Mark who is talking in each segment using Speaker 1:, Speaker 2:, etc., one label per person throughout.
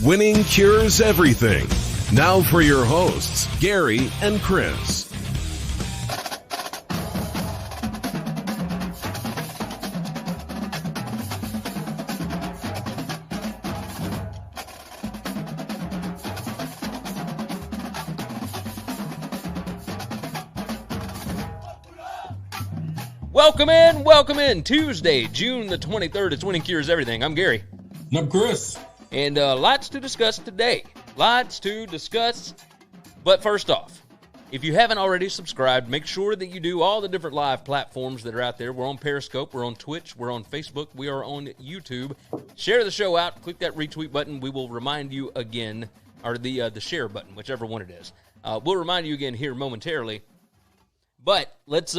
Speaker 1: Winning cures everything. Now for your hosts, Gary and Chris.
Speaker 2: Welcome in. Tuesday, June the 23rd. It's Winning Cures Everything. I'm Gary.
Speaker 3: And I'm Chris.
Speaker 2: And lots to discuss today. But first off, if you haven't already subscribed, make sure that you do all the different live platforms that are out there. We're on Periscope. We're on Twitch. We're on Facebook. We are on YouTube. Share the show out. Click that retweet button. We will remind you again, or the share button, whichever one it is. We'll remind you again here momentarily. But let's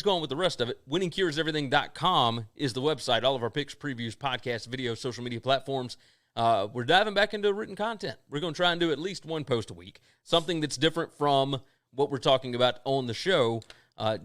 Speaker 2: go on with the rest of it. WinningCuresEverything.com is the website. All of our picks, previews, podcasts, videos, social media platforms. We're diving back into written content. We're going to try and do at least one post a week, something that's different from what we're talking about on the show,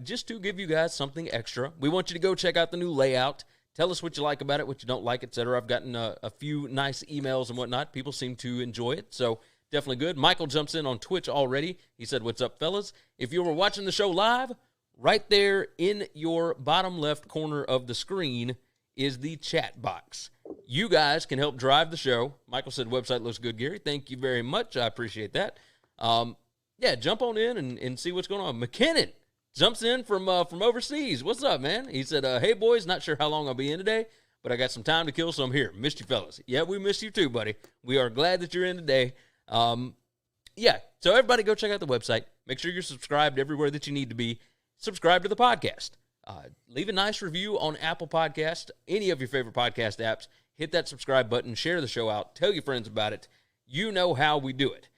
Speaker 2: just to give you guys something extra. We want you to go check out the new layout. Tell us what you like about it, what you don't like, etc. I've gotten a few nice emails and whatnot. People seem to enjoy it, so definitely good. Michael jumps in on Twitch already. He said, "What's up, fellas?" If you were watching the show live, right there in your bottom left corner of the screen is the chat box. You guys can help drive the show. Michael said, "Website looks good, Gary." Thank you very much. I appreciate that. Jump on in and see what's going on. McKinnon jumps in from overseas. What's up, man? He said, "Hey, boys, not sure how long I'll be in today, but I got some time to kill, so I'm here. Missed you, fellas." Yeah, we missed you too, buddy. We are glad that you're in today. So everybody go check out the website. Make sure you're subscribed everywhere that you need to be. Subscribe to the podcast. Leave a nice review on Apple Podcasts, any of your favorite podcast apps. Hit that subscribe button. Share the show out. Tell your friends about it. You know how we do it.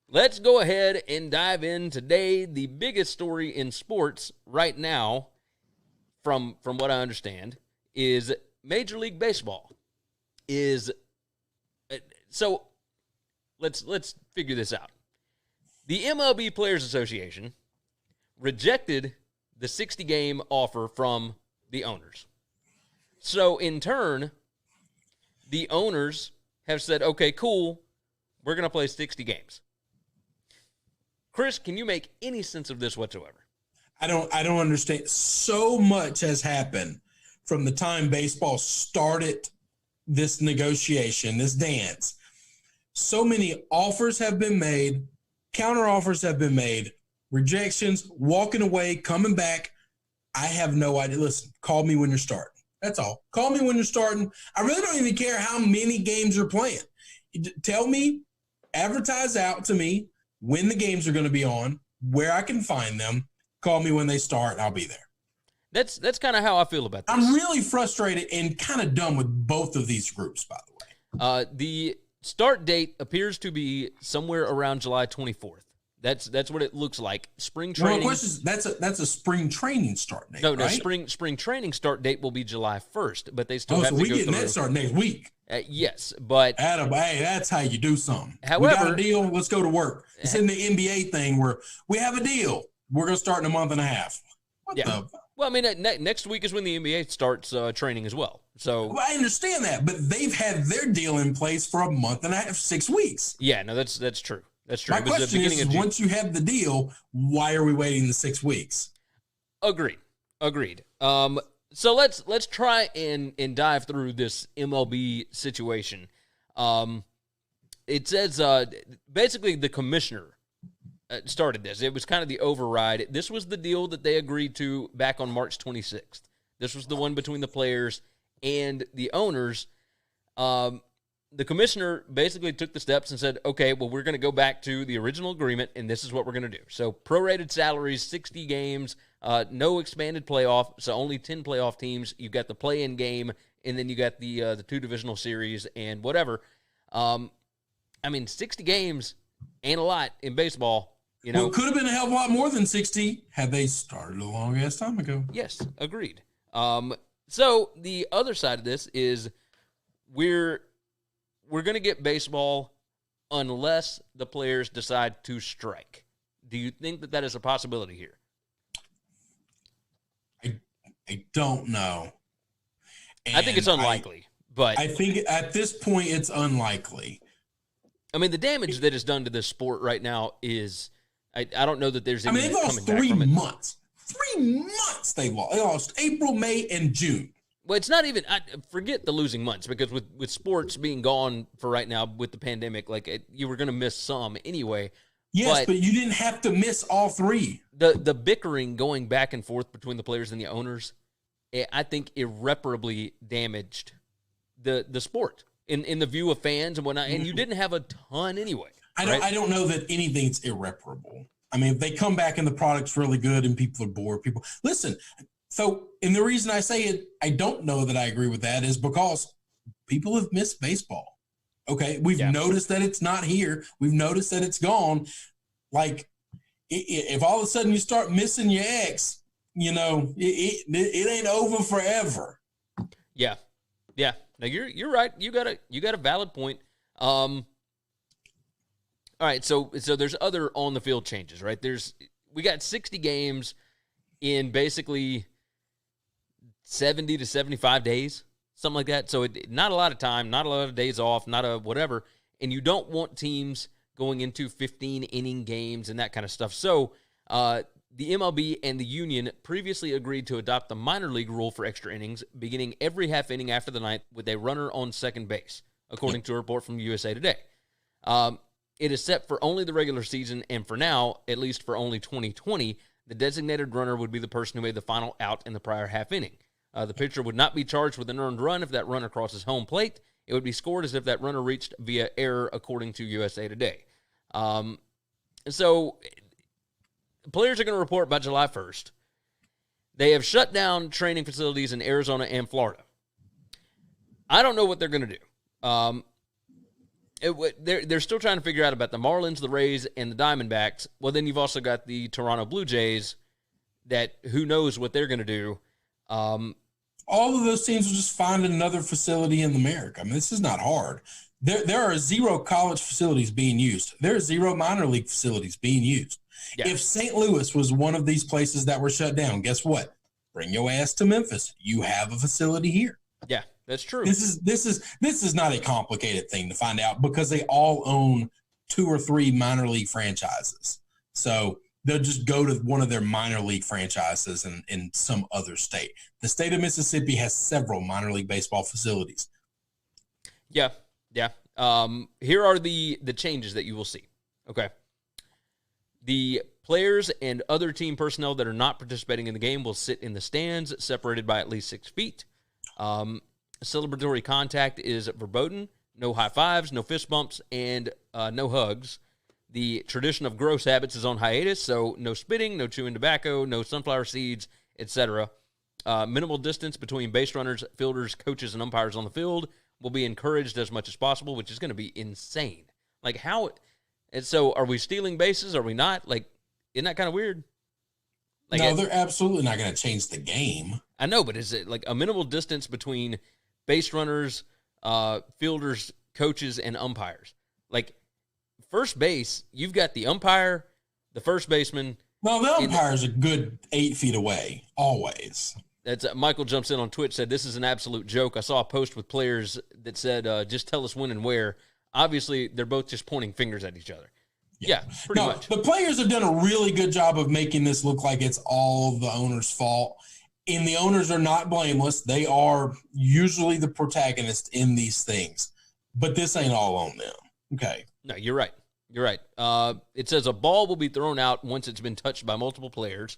Speaker 2: Let's go ahead and dive in today. The biggest story in sports right now, from what I understand, is Major League Baseball. So let's figure this out. The MLB Players Association rejected the 60-game offer from the owners. So, in turn, the owners have said, okay, cool, we're going to play 60 games. Chris, can you make any sense of this whatsoever?
Speaker 3: I don't understand. So much has happened from the time baseball started this negotiation, this dance. So many offers have been made, counter offers have been made, rejections, walking away, coming back. I have no idea. Listen, call me when you're starting. That's all. Call me when you're starting. I really don't even care how many games you're playing. Tell me, advertise out to me when the games are going to be on, where I can find them. Call me when they start, and I'll be there.
Speaker 2: That's kind of how I feel about this.
Speaker 3: I'm really frustrated and kind of done with both of these groups, by the way.
Speaker 2: The start date appears to be somewhere around July 24th. That's what it looks like. Spring training.
Speaker 3: Well, that's a spring training start date.
Speaker 2: No,
Speaker 3: right?
Speaker 2: Spring training start date will be July 1st, but they still have to
Speaker 3: we
Speaker 2: go
Speaker 3: getting
Speaker 2: through.
Speaker 3: that start next week.
Speaker 2: Yes, but
Speaker 3: hey, that's how you do something.
Speaker 2: However,
Speaker 3: we got a deal. Let's go to work. It's in the NBA thing where we have a deal. We're going to start in a month and a half.
Speaker 2: Well, I mean, next week is when the NBA starts training as well. So
Speaker 3: I understand that, but they've had their deal in place for a month and a half, 6 weeks.
Speaker 2: Yeah, no, that's true. That's true.
Speaker 3: My question is, once you have the deal, why are we waiting the 6 weeks?
Speaker 2: Agreed. So let's try and dive through this MLB situation. It says basically the commissioner started this. It was kind of the override. This was the deal that they agreed to back on March 26th. This was the one between the players and the owners. The commissioner basically took the steps and said, okay, well, we're going to go back to the original agreement, and this is what we're going to do. So prorated salaries, 60 games, no expanded playoff, so only 10 playoff teams. You've got the play-in game, and then you got the two divisional series and whatever. 60 games ain't a lot in baseball.
Speaker 3: Well, it could have been a hell of a lot more than 60 had they started a long-ass time ago.
Speaker 2: Yes, agreed. So the other side of this is we're going to get baseball unless the players decide to strike. Do you think that is a possibility here?
Speaker 3: I don't know.
Speaker 2: I think it's unlikely. But
Speaker 3: I think at this point it's unlikely.
Speaker 2: I mean, the damage that is done to this sport right now is I don't know that there's any.
Speaker 3: They lost 3 months. 3 months they lost. They lost April, May, and June.
Speaker 2: Well, it's not even. Forget the losing months, because with sports being gone for right now with the pandemic, you were going to miss some anyway.
Speaker 3: Yes, but you didn't have to miss all 3.
Speaker 2: The bickering going back and forth between the players and the owners, I think irreparably damaged the sport in the view of fans and whatnot. And you didn't have a ton anyway.
Speaker 3: I don't know that anything's irreparable. I mean, if they come back and the product's really good and people are bored, listen. So, and the reason I say it, I don't know that I agree with that, is because people have missed baseball. Okay, we've noticed that it's not here. We've noticed that it's gone. Like, if all of a sudden you start missing your ex, it ain't over forever.
Speaker 2: Yeah. No, you're right. You got a valid point. All right, so there's other on the field changes, right? We got 60 games in basically 70 to 75 days, something like that. So not a lot of time, not a lot of days off, not a whatever. And you don't want teams going into 15-inning games and that kind of stuff. So the MLB and the union previously agreed to adopt the minor league rule for extra innings, beginning every half inning after the ninth with a runner on second base, according to a report from USA Today. It is set for only the regular season, and for now, at least for only 2020, the designated runner would be the person who made the final out in the prior half inning. The pitcher would not be charged with an earned run if that runner crosses home plate. It would be scored as if that runner reached via error, according to USA Today. So players are going to report by July 1st. They have shut down training facilities in Arizona and Florida. I don't know what they're going to do. They're still trying to figure out about the Marlins, the Rays, and the Diamondbacks. Well, then you've also got the Toronto Blue Jays that who knows what they're going to do.
Speaker 3: All of those teams will just find another facility in America. I mean, this is not hard. There are 0 college facilities being used. There are 0 minor league facilities being used. Yeah. If St. Louis was one of these places that were shut down, guess what? Bring your ass to Memphis. You have a facility here.
Speaker 2: Yeah, that's true.
Speaker 3: This is not a complicated thing to find out, because they all own 2 or 3 minor league franchises. So they'll just go to one of their minor league franchises in some other state. The state of Mississippi has several minor league baseball facilities.
Speaker 2: Yeah. Here are the changes that you will see. Okay. The players and other team personnel that are not participating in the game will sit in the stands, separated by at least 6 feet. Celebratory contact is verboten. No high fives, no fist bumps, and no hugs. The tradition of gross habits is on hiatus, so no spitting, no chewing tobacco, no sunflower seeds, etc. Minimal distance between base runners, fielders, coaches, and umpires on the field will be encouraged as much as possible, which is going to be insane. Like, how? And so, are we stealing bases? Are we not? Like, isn't that kind of weird? Like,
Speaker 3: no, they're absolutely not going to change the game.
Speaker 2: I know, but is it like a minimal distance between base runners, fielders, coaches, and umpires? Like, first base, you've got the umpire, the first baseman.
Speaker 3: Well, the umpire's a good 8 feet away, always.
Speaker 2: That's Michael jumps in on Twitch, said, this is an absolute joke. I saw a post with players that said, just tell us when and where. Obviously, they're both just pointing fingers at each other. Yeah, pretty much.
Speaker 3: The players have done a really good job of making this look like it's all the owner's fault. And the owners are not blameless. They are usually the protagonist in these things. But this ain't all on them. Okay.
Speaker 2: No, you're right. You're right. It says a ball will be thrown out once it's been touched by multiple players,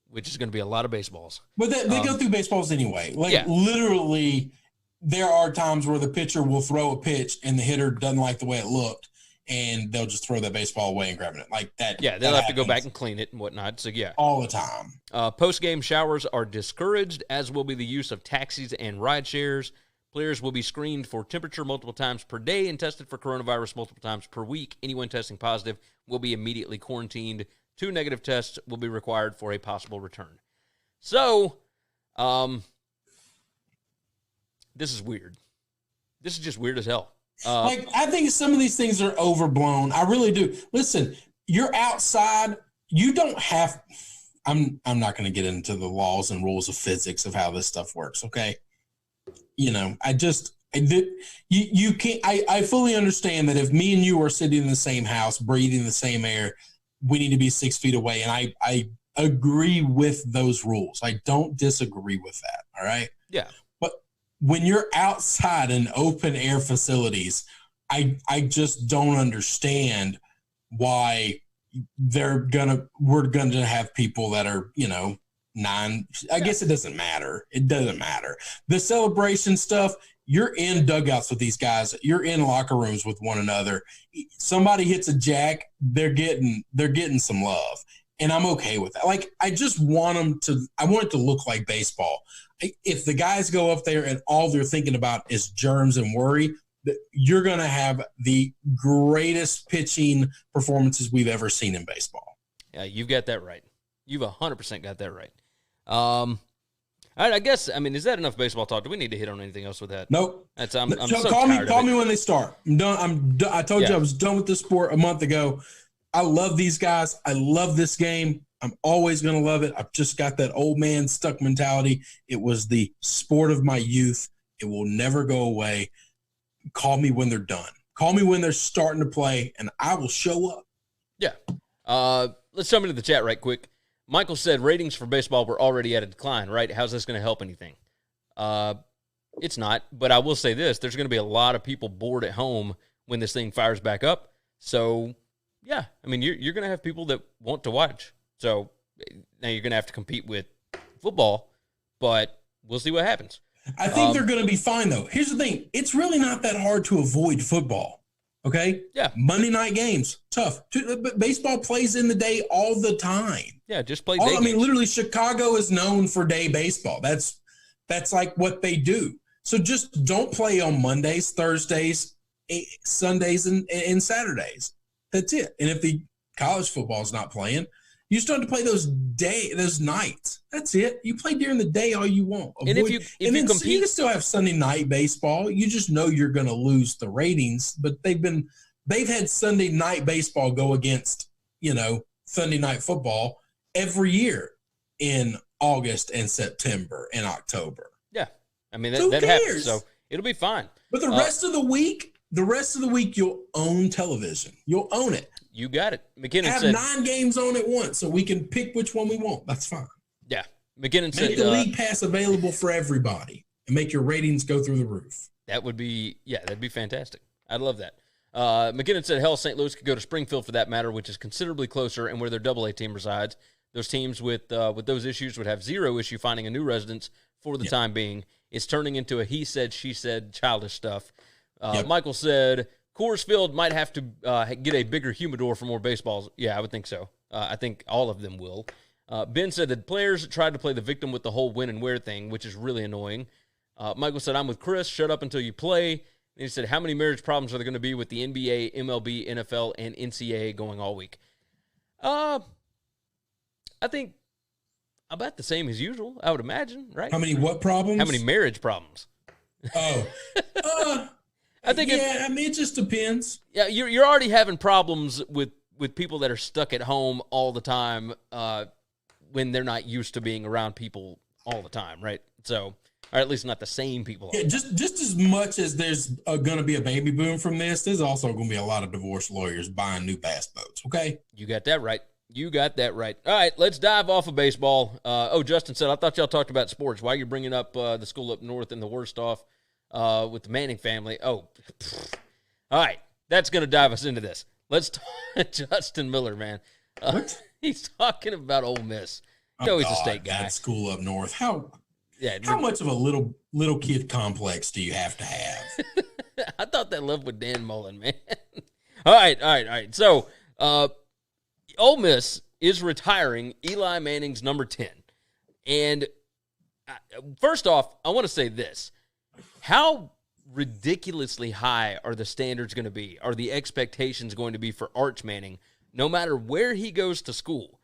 Speaker 2: which is going to be a lot of baseballs.
Speaker 3: But they go through baseballs anyway. Literally, there are times where the pitcher will throw a pitch and the hitter doesn't like the way it looked, and they'll just throw that baseball away and grab it like that.
Speaker 2: Yeah, they'll have to go back and clean it and whatnot. So, yeah.
Speaker 3: All the time.
Speaker 2: Post-game showers are discouraged, as will be the use of taxis and ride shares. Players will be screened for temperature multiple times per day and tested for coronavirus multiple times per week. Anyone testing positive will be immediately quarantined. 2 negative tests will be required for a possible return. So, this is weird. This is just weird as hell.
Speaker 3: I think some of these things are overblown. I really do. Listen, you're outside. You don't have. I'm not going to get into the laws and rules of physics of how this stuff works. Okay. You can't. I fully understand that if me and you are sitting in the same house, breathing the same air, we need to be 6 feet away. And I agree with those rules. I don't disagree with that. All right.
Speaker 2: Yeah.
Speaker 3: But when you're outside in open air facilities, I just don't understand why we're gonna have people that are, I guess it doesn't matter. It doesn't matter. The celebration stuff, you're in dugouts with these guys. You're in locker rooms with one another. Somebody hits a jack, they're getting some love. And I'm okay with that. Like, I just want it to look like baseball. If the guys go up there and all they're thinking about is germs and worry, you're going to have the greatest pitching performances we've ever seen in baseball.
Speaker 2: Yeah, you've got that right. You've 100% got that right. All right, I guess, is that enough baseball talk? Do we need to hit on anything else with that?
Speaker 3: Nope.
Speaker 2: I'm
Speaker 3: so
Speaker 2: so
Speaker 3: call
Speaker 2: tired
Speaker 3: me
Speaker 2: of it.
Speaker 3: when they start. I'm done. I told you I was done with this sport a month ago. I love these guys. I love this game. I'm always going to love it. I've just got that old man stuck mentality. It was the sport of my youth. It will never go away. Call me when they're done. Call me when they're starting to play, and I will show up.
Speaker 2: Yeah. Let's jump into the chat right quick. Michael said ratings for baseball were already at a decline, right? How's this going to help anything? It's not, but I will say this. There's going to be a lot of people bored at home when this thing fires back up. So, yeah, you're going to have people that want to watch. So now you're going to have to compete with football, but we'll see what happens.
Speaker 3: I think they're going to be fine, though. Here's the thing. It's really not that hard to avoid football, okay?
Speaker 2: Yeah.
Speaker 3: Monday night games, tough. But baseball plays in the day all the time.
Speaker 2: Yeah, just play day games.
Speaker 3: Literally, Chicago is known for day baseball. That's like what they do. So just don't play on Mondays, Thursdays, Sundays, and Saturdays. That's it. And if the college football is not playing, you just don't have to play those nights. That's it. You play during the day all you want.
Speaker 2: And if you compete,
Speaker 3: you can still have Sunday night baseball. You just know you're going to lose the ratings. But they've had Sunday night baseball go against Sunday night football every year in August and September and October.
Speaker 2: Yeah, that happens. So it'll be fine.
Speaker 3: But the rest of the week, you'll own television. You'll own it.
Speaker 2: You got it. McKinnon
Speaker 3: have
Speaker 2: said
Speaker 3: 9 games on at once, so we can pick which one we want. That's fine.
Speaker 2: Yeah, McKinnon said
Speaker 3: make the league pass available for everybody and make your ratings go through the roof.
Speaker 2: That'd be fantastic. I'd love that. McKinnon said, hell, St. Louis could go to Springfield for that matter, which is considerably closer and where their AA team resides. Those teams with those issues would have zero issue finding a new residence for the time being. It's turning into a he said, she said, childish stuff. Michael said, Coors Field might have to get a bigger humidor for more baseballs. Yeah, I would think so. I think all of them will. Ben said that players tried to play the victim with the whole win and wear thing, which is really annoying. Michael said, I'm with Chris. Shut up until you play. And he said, how many marriage problems are there going to be with the NBA, MLB, NFL, and NCAA going all week? I think about the same as usual, I would imagine, right?
Speaker 3: How many what problems?
Speaker 2: How many marriage problems?
Speaker 3: Oh.
Speaker 2: I think
Speaker 3: it just depends.
Speaker 2: Yeah, you're already having problems with people that are stuck at home all the time when they're not used to being around people all the time, right? So, or at least not the same people.
Speaker 3: Yeah, just as much as there's going to be a baby boom from this, there's also going to be a lot of divorce lawyers buying new bass boats, okay?
Speaker 2: You got that right. All right, let's dive off of baseball. Justin said, I thought y'all talked about sports. Why are you bringing up the school up north and the worst off with the Manning family? All right, that's going to dive us into this. Let's talk Justin Miller, man.
Speaker 3: What?
Speaker 2: He's talking about Ole Miss. He's a state guy.
Speaker 3: That school up north. How much of a little kid complex do you have to have?
Speaker 2: I thought that love with Dan Mullen, man. All right. So, Ole Miss is retiring Eli Manning's number 10. And first off, I want to say this. How ridiculously high are the standards going to be? Are the expectations going to be for Arch Manning, no matter where he goes to school?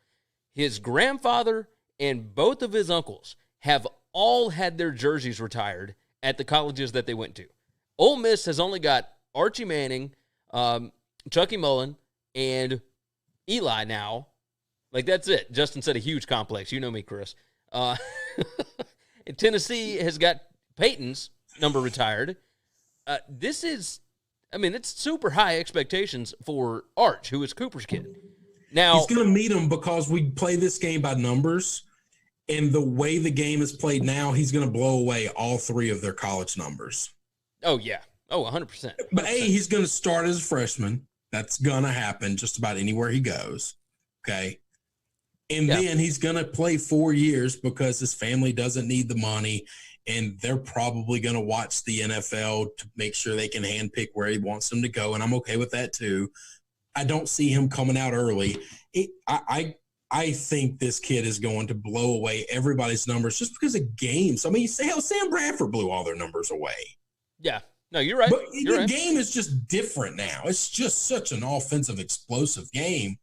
Speaker 2: His grandfather and both of his uncles have all had their jerseys retired at the colleges that they went to. Ole Miss has only got Archie Manning, Chucky Mullen, and Eli now. Like, that's it. Justin said a huge complex. You know me, Chris. Tennessee has got Peyton's number retired. this is, I mean, it's super high expectations for Arch, who is Cooper's kid. Now
Speaker 3: he's going to meet him because we play this game by numbers, and the way the game is played now, he's going to blow away all three of their college numbers.
Speaker 2: Oh, yeah. Oh, 100%.
Speaker 3: But, he's going to start as a freshman. That's going to happen just about anywhere he goes, okay? And then he's going to play 4 years because his family doesn't need the money, and they're probably going to watch the NFL to make sure they can handpick where he wants them to go, and I'm okay with that too. I don't see him coming out early. I think this kid is going to blow away everybody's numbers just because of games. I mean, Sam Bradford blew all their numbers away.
Speaker 2: Yeah. No, you're right.
Speaker 3: But the game is just different now. It's just such an offensive, explosive game.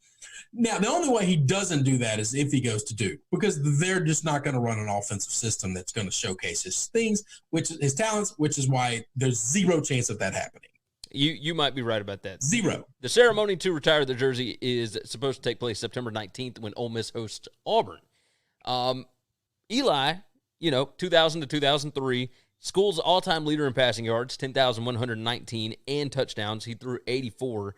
Speaker 3: Now, the only way he doesn't do that is if he goes to Duke, because they're just not going to run an offensive system that's going to showcase his things, his talents, which is why there's zero chance of that happening.
Speaker 2: You might be right about that.
Speaker 3: Zero.
Speaker 2: The ceremony to retire the jersey is supposed to take place September 19th when Ole Miss hosts Auburn. Eli, 2000 to 2003, school's all-time leader in passing yards, 10,119, and touchdowns. He threw 84.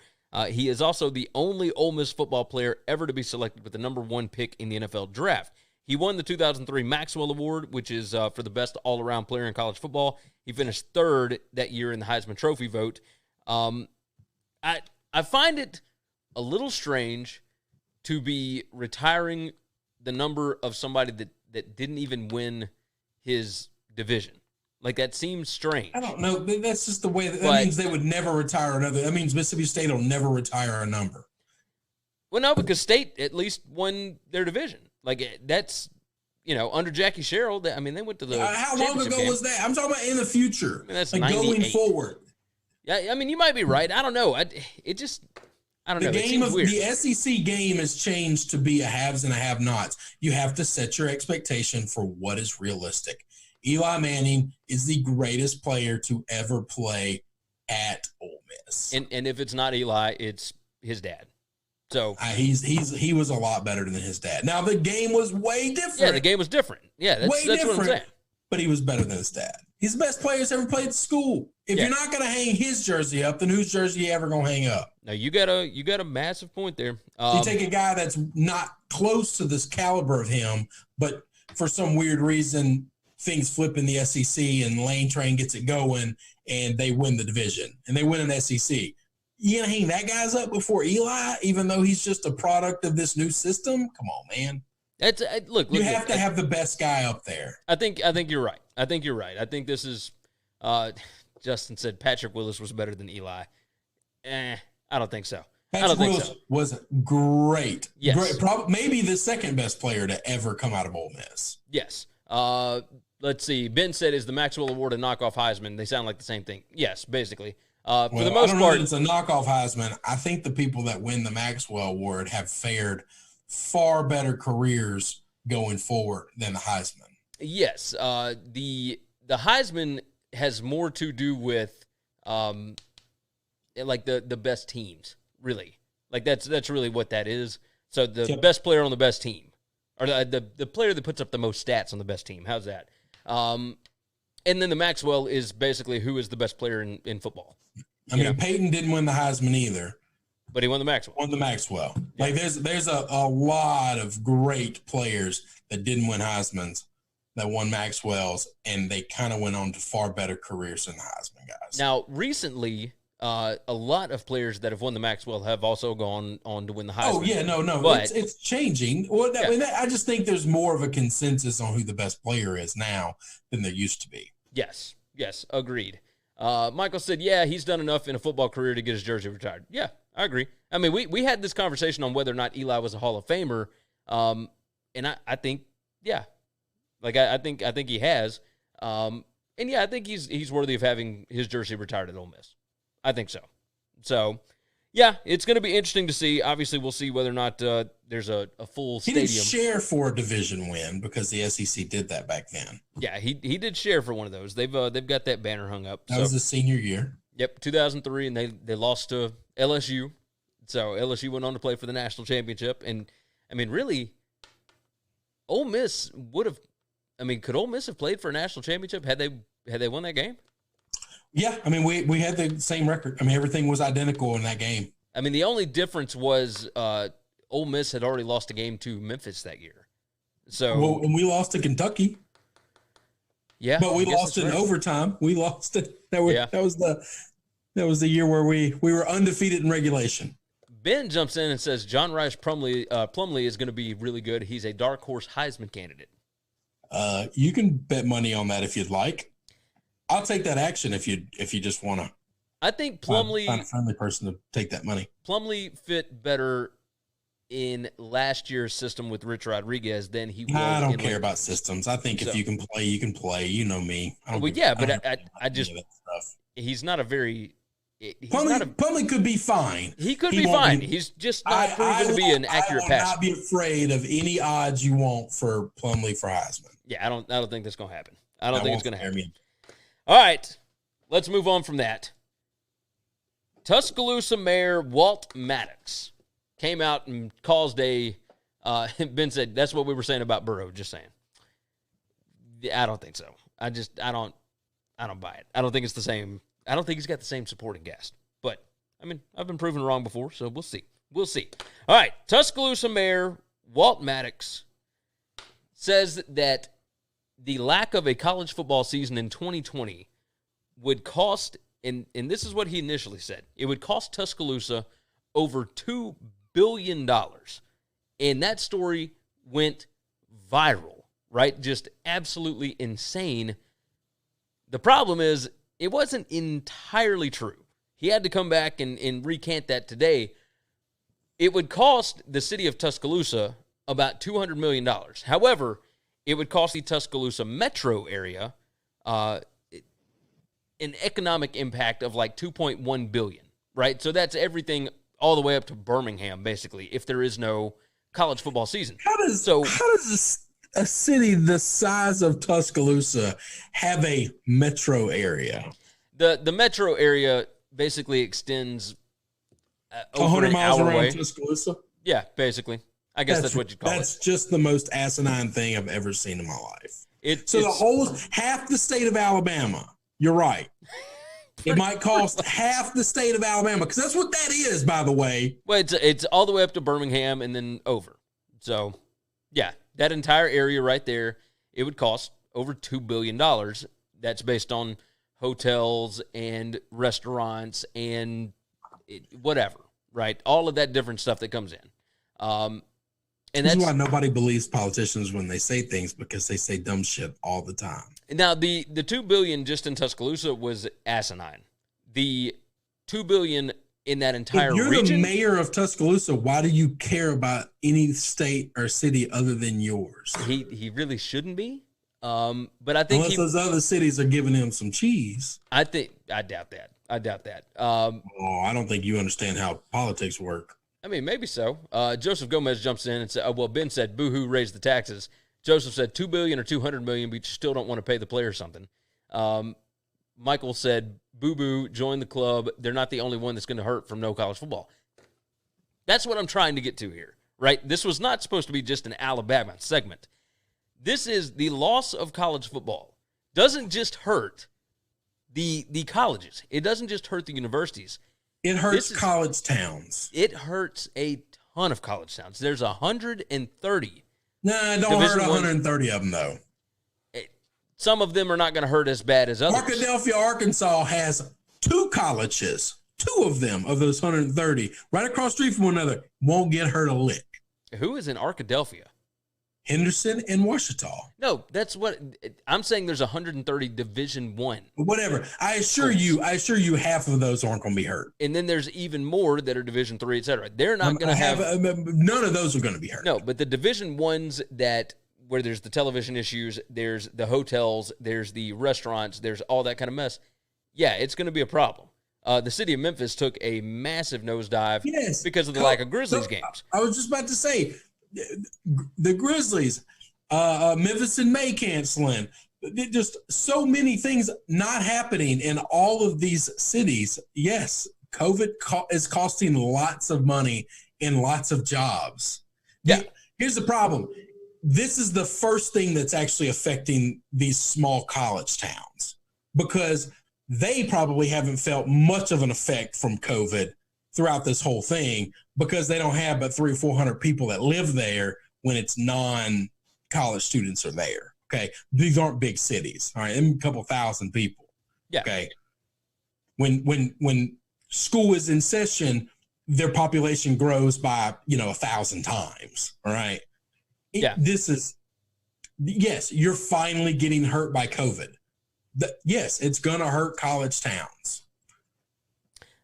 Speaker 2: He is also the only Ole Miss football player ever to be selected with the number 1 pick in the NFL draft. He won the 2003 Maxwell Award, which is for the best all-around player in college football. He finished 3rd that year in the Heisman Trophy vote. I find it a little strange to be retiring the number of somebody that didn't even win his division. Like, that seems strange.
Speaker 3: I don't know. That's just the way that means they would never retire another. That means Mississippi State will never retire a number.
Speaker 2: Well, no, because State at least won their division. Like, that's, under Jackie Sherrill, they went to the
Speaker 3: how long ago
Speaker 2: game.
Speaker 3: Was that? I'm talking about in the future.
Speaker 2: That's
Speaker 3: like going forward.
Speaker 2: Yeah, you might be right. I don't know. I don't know.
Speaker 3: The SEC game has changed to be a haves and a have-nots. You have to set your expectation for what is realistic. Eli Manning is the greatest player to ever play at Ole Miss.
Speaker 2: And if it's not Eli, it's his dad. So
Speaker 3: he was a lot better than his dad. Now the game was way different.
Speaker 2: Yeah, the game was different. Yeah, that's what I'm saying.
Speaker 3: But he was better than his dad. He's the best player that's ever played at school. If you're not going to hang his jersey up, then whose jersey you ever going to hang up?
Speaker 2: Now you got a massive point there.
Speaker 3: You take a guy that's not close to this caliber of him, but for some weird reason things flip in the SEC and Lane Train gets it going and they win the division and they win an SEC. You gonna hang that guy's up before Eli, even though he's just a product of this new system? Come on, man.
Speaker 2: That's look.
Speaker 3: You have to have the best guy up there.
Speaker 2: I think you're right. I think this is. Justin said Patrick Willis was better than Eli. I don't think so.
Speaker 3: Patrick Willis was great.
Speaker 2: Yes.
Speaker 3: Great. Maybe the second best player to ever come out of Ole Miss.
Speaker 2: Yes. Let's see. Ben said, "Is the Maxwell Award a knockoff Heisman?" They sound like the same thing. Yes, basically. For the most
Speaker 3: I don't
Speaker 2: part,
Speaker 3: know if it's a knockoff Heisman. I think the people that win the Maxwell Award have fared far better careers going forward than the Heisman.
Speaker 2: Yes. The Heisman has more to do with like the best teams, really. Like that's really what that is. So the best player on the best team, or the player that puts up the most stats on the best team. How's that? And then the Maxwell is basically who is the best player in football.
Speaker 3: I mean, Peyton didn't win the Heisman either.
Speaker 2: But he won the Maxwell.
Speaker 3: Yeah. Like there's a lot of great players that didn't win Heismans that won Maxwell's, and they kind of went on to far better careers than the Heisman guys.
Speaker 2: Now, recently, a lot of players that have won the Maxwell have also gone on to win the Heisman.
Speaker 3: Oh, yeah, no.
Speaker 2: But,
Speaker 3: it's changing. Well, I just think there's more of a consensus on who the best player is now than there used to be.
Speaker 2: Yes, agreed. Michael said, yeah, he's done enough in a football career to get his jersey retired. Yeah, I agree. I mean, we had this conversation on whether or not Eli was a Hall of Famer, and I think, yeah. Like, I think he has. And, yeah, I think he's worthy of having his jersey retired at Ole Miss. I think so. So, yeah, it's going to be interesting to see. Obviously, we'll see whether or not there's a full stadium.
Speaker 3: He did share for a division win because the SEC did that back then.
Speaker 2: Yeah, he did share for one of those. They've got that banner hung up.
Speaker 3: That was his senior year.
Speaker 2: Yep, 2003, and they lost to LSU. So LSU went on to play for the national championship. And, I mean, really, Ole Miss would have – I mean, could Ole Miss have played for a national championship had they won that game?
Speaker 3: Yeah, I mean, we had the same record. I mean, everything was identical in that game.
Speaker 2: I mean, the only difference was Ole Miss had already lost a game to Memphis that year. So,
Speaker 3: and we lost to Kentucky.
Speaker 2: Yeah,
Speaker 3: but we lost in overtime. We lost it. That was the year where we were undefeated in regulation.
Speaker 2: Ben jumps in and says John Rice Plumlee is going to be really good. He's a dark horse Heisman candidate.
Speaker 3: You can bet money on that if you'd like. I'll take that action if you just want to.
Speaker 2: I think Plumlee
Speaker 3: find a friendly person to take that money.
Speaker 2: Plumlee fit better in last year's system with Rich Rodriguez than he was.
Speaker 3: I don't care about systems. I think if you can play, you can play. You know me.
Speaker 2: I just he's not a very.
Speaker 3: Plumlee could be fine.
Speaker 2: He could be fine. He's just not proven to be an accurate passer.
Speaker 3: I will not be afraid of any odds you want for Plumlee for Heisman.
Speaker 2: Yeah, I don't think that's going to happen. I don't think it's going to happen. All right, let's move on from that. Tuscaloosa Mayor Walt Maddox came out and caused a Ben said, that's what we were saying about Burrow, just saying. I don't think so. I don't buy it. I don't think it's the same. I don't think he's got the same supporting cast. But, I mean, I've been proven wrong before, so we'll see. We'll see. All right, Tuscaloosa Mayor Walt Maddox says that the lack of a college football season in 2020 would cost, and this is what he initially said, it would cost Tuscaloosa over $2 billion. And that story went viral, right? Just absolutely insane. The problem is it wasn't entirely true. He had to come back and recant that today. It would cost the city of Tuscaloosa about $200 million. However, it would cost the Tuscaloosa metro area an economic impact of like $2.1 billion, right? So that's everything all the way up to Birmingham, basically, if there is no college football season.
Speaker 3: How does a city the size of Tuscaloosa have a metro area?
Speaker 2: The metro area basically extends over
Speaker 3: 100
Speaker 2: an
Speaker 3: miles
Speaker 2: hour
Speaker 3: around
Speaker 2: away.
Speaker 3: Tuscaloosa?
Speaker 2: Yeah, basically. I guess that's what you'd call it.
Speaker 3: That's just the most asinine thing I've ever seen in my life. Half the state of Alabama, you're right. It might cost half the state of Alabama, because that's what that is, by the way.
Speaker 2: Well, it's all the way up to Birmingham and then over. So, yeah, that entire area right there, it would cost over $2 billion. That's based on hotels and restaurants and whatever, right? All of that different stuff that comes in. And that's
Speaker 3: why nobody believes politicians when they say things, because they say dumb shit all the time.
Speaker 2: Now, the $2 billion just in Tuscaloosa was asinine. The $2 billion in that entire region.
Speaker 3: If you're the mayor of Tuscaloosa, why do you care about any state or city other than yours?
Speaker 2: He really shouldn't be. But I think
Speaker 3: unless those other cities are giving him some cheese.
Speaker 2: I doubt that. I
Speaker 3: don't think you understand how politics work.
Speaker 2: I mean, maybe so. Joseph Gomez jumps in and said, Ben said, boo-hoo, raise the taxes. Joseph said $2 billion or $200 million, but you still don't want to pay the player something. Michael said, boo-boo, join the club. They're not the only one that's going to hurt from no college football. That's what I'm trying to get to here, right? This was not supposed to be just an Alabama segment. This is the loss of college football. Doesn't just hurt the colleges. It doesn't just hurt the universities.
Speaker 3: It hurts college towns.
Speaker 2: It hurts a ton of college towns. There's 130.
Speaker 3: Nah, don't hurt 130 of them, though.
Speaker 2: Some of them are not going to hurt as bad as others.
Speaker 3: Arkadelphia, Arkansas has 2 colleges. 2 of them, of those 130, right across the street from one another, won't get hurt a lick.
Speaker 2: Who is in Arkadelphia?
Speaker 3: Henderson and Washita.
Speaker 2: No, that's what I'm saying. There's 130 Division I.
Speaker 3: Whatever. I assure you, half of those aren't going to be hurt.
Speaker 2: And then there's even more that are Division III, et cetera. They're not going to have
Speaker 3: none of those are going to be hurt.
Speaker 2: No, but the Division I's where there's the television issues, there's the hotels, there's the restaurants, there's all that kind of mess. Yeah, it's going to be a problem. The city of Memphis took a massive nosedive because of the lack of Grizzlies games.
Speaker 3: I was just about to say, the Grizzlies, Memphis and May canceling, just so many things not happening in all of these cities. Yes, COVID is costing lots of money and lots of jobs. Yeah. Here's the problem. This is the first thing that's actually affecting these small college towns, because they probably haven't felt much of an effect from COVID throughout this whole thing because they don't have but 300 or 400 people that live there when it's non-college students are there. Okay. These aren't big cities. All right. A couple thousand people.
Speaker 2: Yeah.
Speaker 3: Okay. When school is in session, their population grows by, 1,000 times. All right.
Speaker 2: Yeah.
Speaker 3: Yes, you're finally getting hurt by COVID. Yes, it's going to hurt college towns.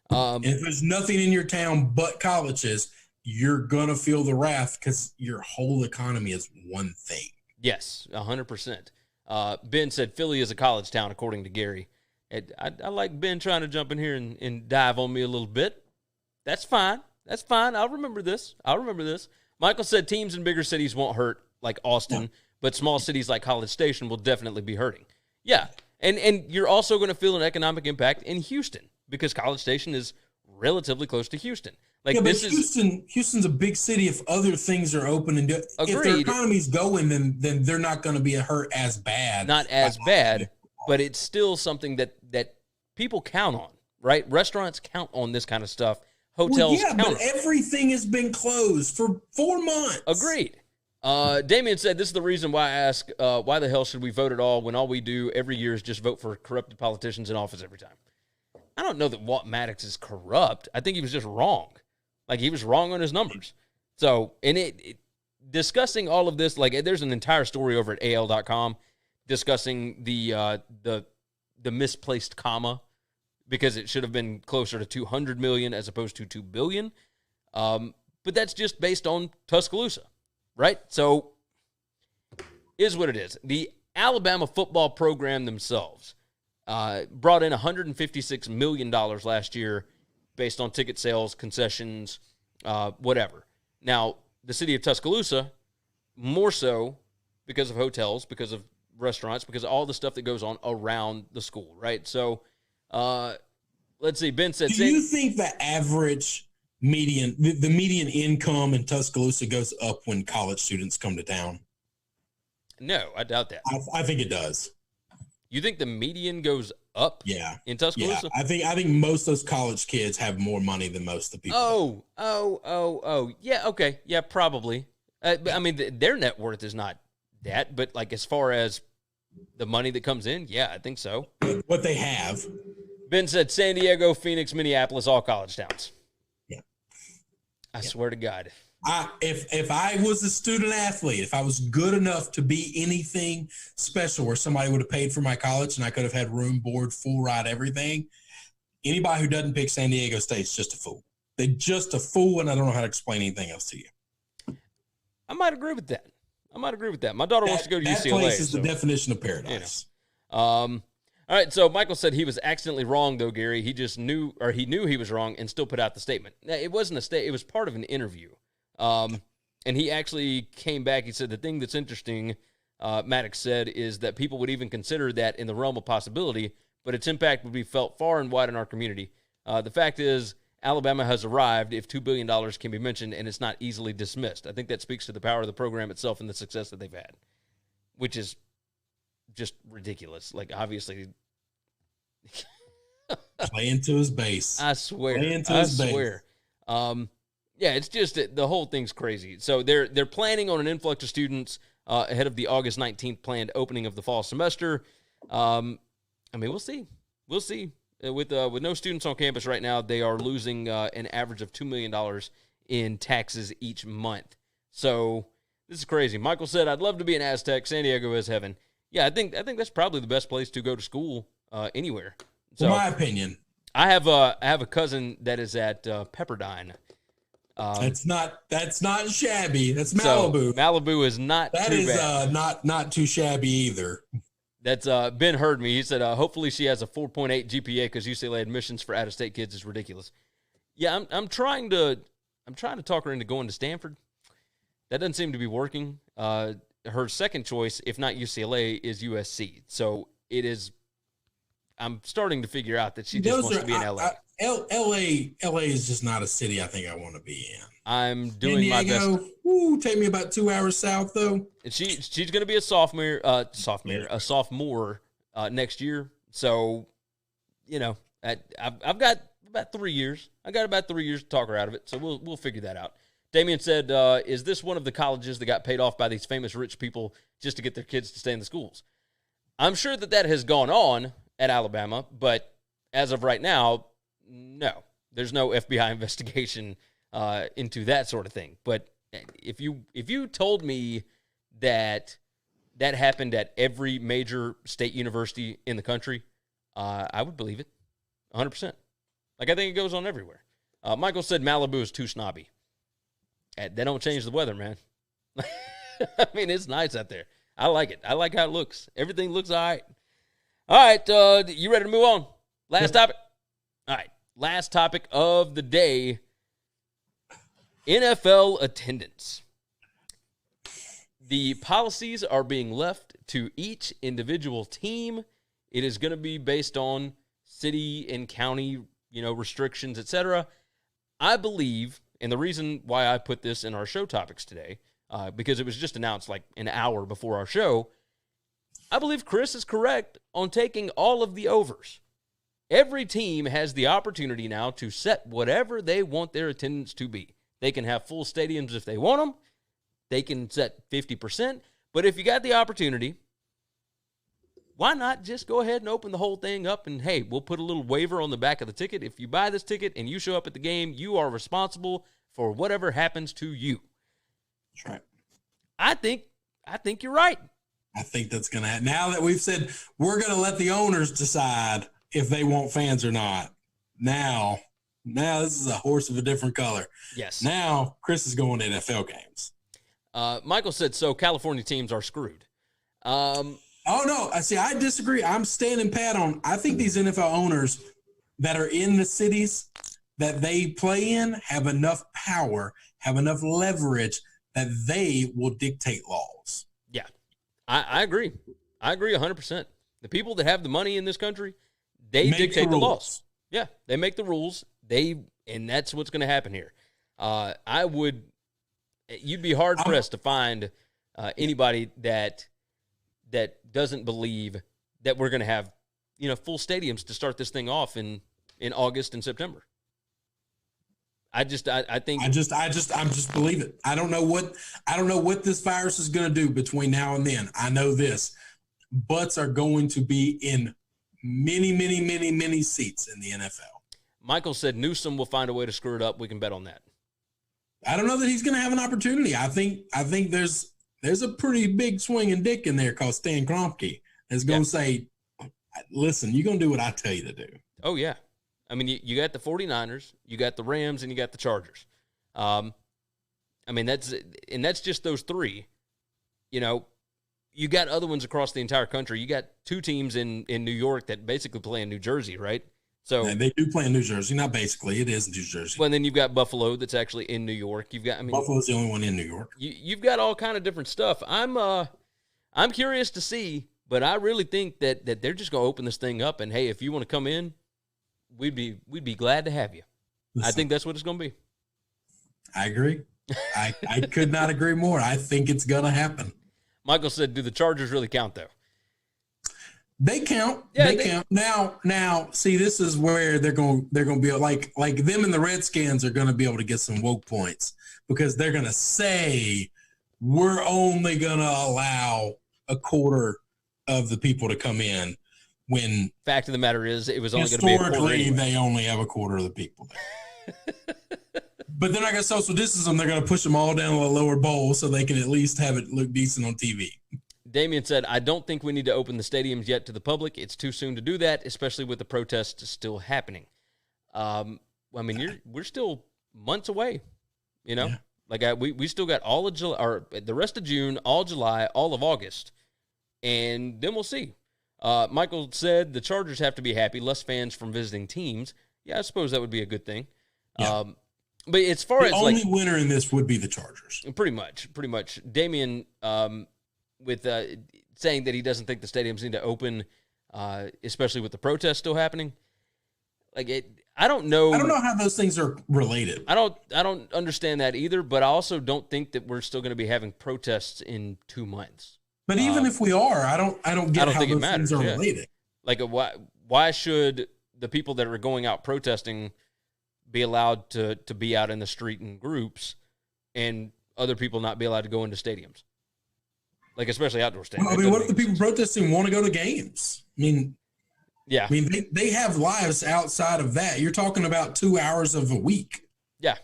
Speaker 3: And if there's nothing in your town but colleges, you're going to feel the wrath because your whole economy is one thing.
Speaker 2: Yes, 100%. Ben said Philly is a college town, according to Gary. I like Ben trying to jump in here and dive on me a little bit. That's fine. That's fine. I'll remember this. Michael said teams in bigger cities won't hurt like Austin, but small cities like College Station will definitely be hurting. Yeah, and you're also going to feel an economic impact in Houston because College Station is relatively close to Houston. Like
Speaker 3: yeah, but Houston's a big city. If other things are open and if their economy's going, then they're not going to be hurt as bad.
Speaker 2: Not as bad, but it's still something that people count on, right? Restaurants count on this kind of stuff. Hotels count on.
Speaker 3: But everything has been closed for 4 months.
Speaker 2: Agreed. Damien said, this is the reason why I ask, why the hell should we vote at all when all we do every year is just vote for corrupted politicians in office every time? I don't know that Walt Maddox is corrupt. I think he was just wrong. Like, he was wrong on his numbers. So, and discussing all of this, like, there's an entire story over at AL.com discussing the misplaced comma because it should have been closer to 200 million as opposed to 2 billion. But that's just based on Tuscaloosa. Right? So, is what it is. The Alabama football program themselves brought in $156 million last year based on ticket sales, concessions, whatever. Now, the city of Tuscaloosa, more so because of hotels, because of restaurants, because of all the stuff that goes on around the school, right? So, let's see. Ben said...
Speaker 3: Do you think the average... the median income in Tuscaloosa goes up when college students come to town?
Speaker 2: No, I doubt that.
Speaker 3: I think it does.
Speaker 2: You think the median goes up?
Speaker 3: Yeah.
Speaker 2: In Tuscaloosa?
Speaker 3: Yeah, I think most of those college kids have more money than most of the people.
Speaker 2: Oh. Yeah, okay. Yeah, probably. I mean, their net worth is not that, but like as far as the money that comes in, yeah, I think so.
Speaker 3: What they have.
Speaker 2: Ben said San Diego, Phoenix, Minneapolis, all college towns. I swear to God.
Speaker 3: If I was a student athlete, if I was good enough to be anything special where somebody would have paid for my college and I could have had room, board, full ride, everything, anybody who doesn't pick San Diego State is just a fool. They're just a fool, and I don't know how to explain anything else to you.
Speaker 2: I might agree with that. My daughter wants to go to UCLA.
Speaker 3: That place is the definition of paradise.
Speaker 2: All right, so Michael said he was accidentally wrong, though, Gary. He just knew he was wrong and still put out the statement. Now, it wasn't a statement. It was part of an interview. And he actually came back. He said the thing that's interesting, Maddox said, is that people would even consider that in the realm of possibility, but its impact would be felt far and wide in our community. The fact is, Alabama has arrived if $2 billion can be mentioned, and it's not easily dismissed. I think that speaks to the power of the program itself and the success that they've had, which is just ridiculous. Like, obviously...
Speaker 3: Playing to his base.
Speaker 2: I swear. Yeah, it's just the whole thing's crazy. So they're planning on an influx of students ahead of the August 19th planned opening of the fall semester. I mean, we'll see. With no students on campus right now, they are losing an average of $2 million in taxes each month. So this is crazy. Michael said, "I'd love to be an Aztec. San Diego is heaven." Yeah, I think that's probably the best place to go to school anywhere. So,
Speaker 3: in my opinion,
Speaker 2: I have a cousin that is at Pepperdine.
Speaker 3: That's not shabby. That's Malibu.
Speaker 2: So Malibu is not
Speaker 3: that
Speaker 2: too
Speaker 3: is
Speaker 2: bad.
Speaker 3: Not too shabby either.
Speaker 2: That's Ben heard me. He said hopefully she has a 4.8 GPA because UCLA admissions for out-of-state kids is ridiculous. Yeah, I'm trying to talk her into going to Stanford. That doesn't seem to be working. Her second choice, if not UCLA, is USC. So it is. I'm starting to figure out that she just wants to be in LA.
Speaker 3: LA is just not a city I think I want to be in.
Speaker 2: I'm doing my best.
Speaker 3: Take me about 2 hours south though.
Speaker 2: And she's going to be a sophomore next year. So I've got about 3 years. I got about 3 years to talk her out of it, so we'll figure that out. Damien said, is this one of the colleges that got paid off by these famous rich people just to get their kids to stay in the schools? I'm sure that has gone on at Alabama, but as of right now, no. There's no FBI investigation into that sort of thing. But if you told me that happened at every major state university in the country, I would believe it 100%. Like, I think it goes on everywhere. Michael said Malibu is too snobby. They don't change the weather, man. I mean, it's nice out there. I like it. I like how it looks. Everything looks all right. All right, you ready to move on? Last topic? All right, last topic of the day, NFL attendance. The policies are being left to each individual team. It is going to be based on city and county, restrictions, etc. I believe, and the reason why I put this in our show topics today, because it was just announced like an hour before our show, I believe Chris is correct on taking all of the overs. Every team has the opportunity now to set whatever they want their attendance to be. They can have full stadiums if they want them. They can set 50%. But if you got the opportunity, why not just go ahead and open the whole thing up and, hey, we'll put a little waiver on the back of the ticket. If you buy this ticket and you show up at the game, you are responsible for whatever happens to you.
Speaker 3: That's right.
Speaker 2: I think you're right.
Speaker 3: I think that's going to happen. Now that we've said we're going to let the owners decide if they want fans or not, now this is a horse of a different color.
Speaker 2: Yes.
Speaker 3: Now Chris is going to NFL games.
Speaker 2: Michael said, so California teams are screwed.
Speaker 3: Oh, no. I disagree. I'm standing pat on. I think these NFL owners that are in the cities that they play in have enough power, have enough leverage that they will dictate laws.
Speaker 2: Yeah, I agree. I agree 100%. The people that have the money in this country, they dictate the laws. Yeah, they make the rules. And that's what's going to happen here. You'd be hard pressed to find anybody that doesn't believe that we're going to have, full stadiums to start this thing off in August and September. I just believe it. I don't know what this virus is going to do between now and then. I know this. Butts are going to be in many, many, many, many seats in the NFL. Michael said Newsom will find a way to screw it up. We can bet on that.
Speaker 3: I don't know that he's going to have an opportunity. I think there's a pretty big swinging dick in there called Stan Kroenke that's going to say, listen, you're going to do what I tell you to do.
Speaker 2: Oh, yeah. I mean, you got the 49ers, you got the Rams, and you got the Chargers. That's just those three. You got other ones across the entire country. You got two teams in New York that basically play in New Jersey, right? So
Speaker 3: and they do play in New Jersey. Not basically, it is New Jersey.
Speaker 2: Well, and then you've got Buffalo that's actually in New York.
Speaker 3: Buffalo's the only one in New York.
Speaker 2: You've got all kind of different stuff. I'm curious to see, but I really think that they're just going to open this thing up. And hey, if you want to come in, we'd be glad to have you. Listen, I think that's what it's going to be.
Speaker 3: I agree. I could not agree more. I think it's going to happen.
Speaker 2: Michael said, "Do the Chargers really count, though?"
Speaker 3: They count. Yeah, they count. Now, see, this is where they're going to be like them and the Redskins are going to be able to get some woke points because they're going to say we're only going to allow a quarter of the people to come in. When
Speaker 2: fact of the matter is, it was only going to be a quarter anyway.
Speaker 3: They only have a quarter of the people there. But they're not going to social distance them. They're going to push them all down to the lower bowl so they can at least have it look decent on TV.
Speaker 2: Damien said, I don't think we need to open the stadiums yet to the public. It's too soon to do that, especially with the protests still happening. We're still months away, Yeah. Like we still got all of July, or the rest of June, all July, all of August, and then we'll see. Michael said the Chargers have to be happy. Less fans from visiting teams. Yeah, I suppose that would be a good thing. Yeah. But as far as
Speaker 3: the only winner in this would be the Chargers.
Speaker 2: Pretty much. Damien, with saying that he doesn't think the stadiums need to open, especially with the protests still happening. I don't know.
Speaker 3: I don't know how those things are related.
Speaker 2: I don't understand that either. But I also don't think that we're still going to be having protests in 2 months.
Speaker 3: But even if we are, I don't get how those things are related.
Speaker 2: Why should the people that are going out protesting be allowed to be out in the street in groups, and other people not be allowed to go into stadiums, like especially outdoor stadiums.
Speaker 3: Well, I mean, what if the people protesting want to go to games? I mean,
Speaker 2: yeah.
Speaker 3: I mean, they have lives outside of that. You're talking about 2 hours of a week.
Speaker 2: Yeah.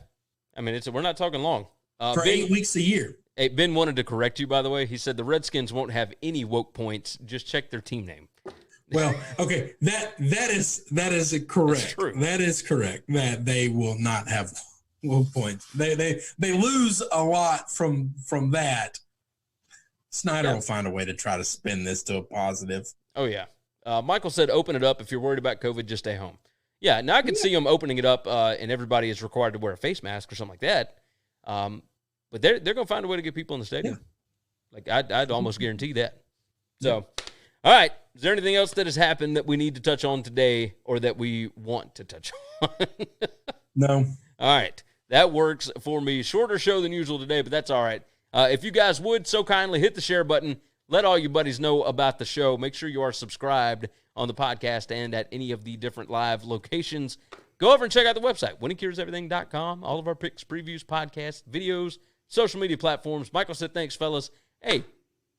Speaker 2: I mean, we're not talking long.
Speaker 3: For 8 weeks a year.
Speaker 2: Hey, Ben wanted to correct you, by the way. He said the Redskins won't have any woke points. Just check their team name.
Speaker 3: Well, okay, that is correct.
Speaker 2: It's true.
Speaker 3: That is correct. That they will not have woke points. They lose a lot from that. Snyder will find a way to try to spin this to a positive.
Speaker 2: Oh yeah. Michael said, "Open it up. If you're worried about COVID, just stay home." Yeah. Now I can see them opening it up, and everybody is required to wear a face mask or something like that. But they're going to find a way to get people in the stadium. Yeah. Like I'd almost guarantee that. So, all right. Is there anything else that has happened that we need to touch on today, or that we want to touch on?
Speaker 3: No.
Speaker 2: All right. That works for me. Shorter show than usual today, but that's all right. If you guys would so kindly hit the share button, let all your buddies know about the show. Make sure you are subscribed on the podcast and at any of the different live locations. Go over and check out the website, winningcureseverything.com. All of our picks, previews, podcasts, videos, social media platforms. Michael said, thanks, fellas. Hey,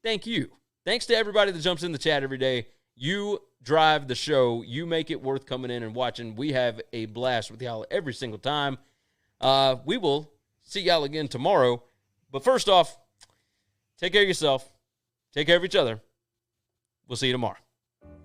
Speaker 2: thank you. Thanks to everybody that jumps in the chat every day. You drive the show. You make it worth coming in and watching. We have a blast with y'all every single time. We will see y'all again tomorrow. But first off, take care of yourself. Take care of each other. We'll see you tomorrow.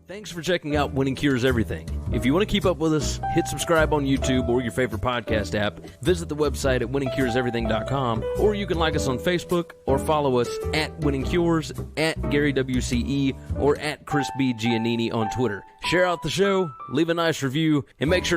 Speaker 2: Thanks for checking out Winning Cures Everything. If you want to keep up with us, hit subscribe on YouTube or your favorite podcast app. Visit the website at winningcureseverything.com, or you can like us on Facebook or follow us at Winning Cures, at Gary WCE, or at Chris B. Giannini on Twitter. Share out the show, leave a nice review, and make sure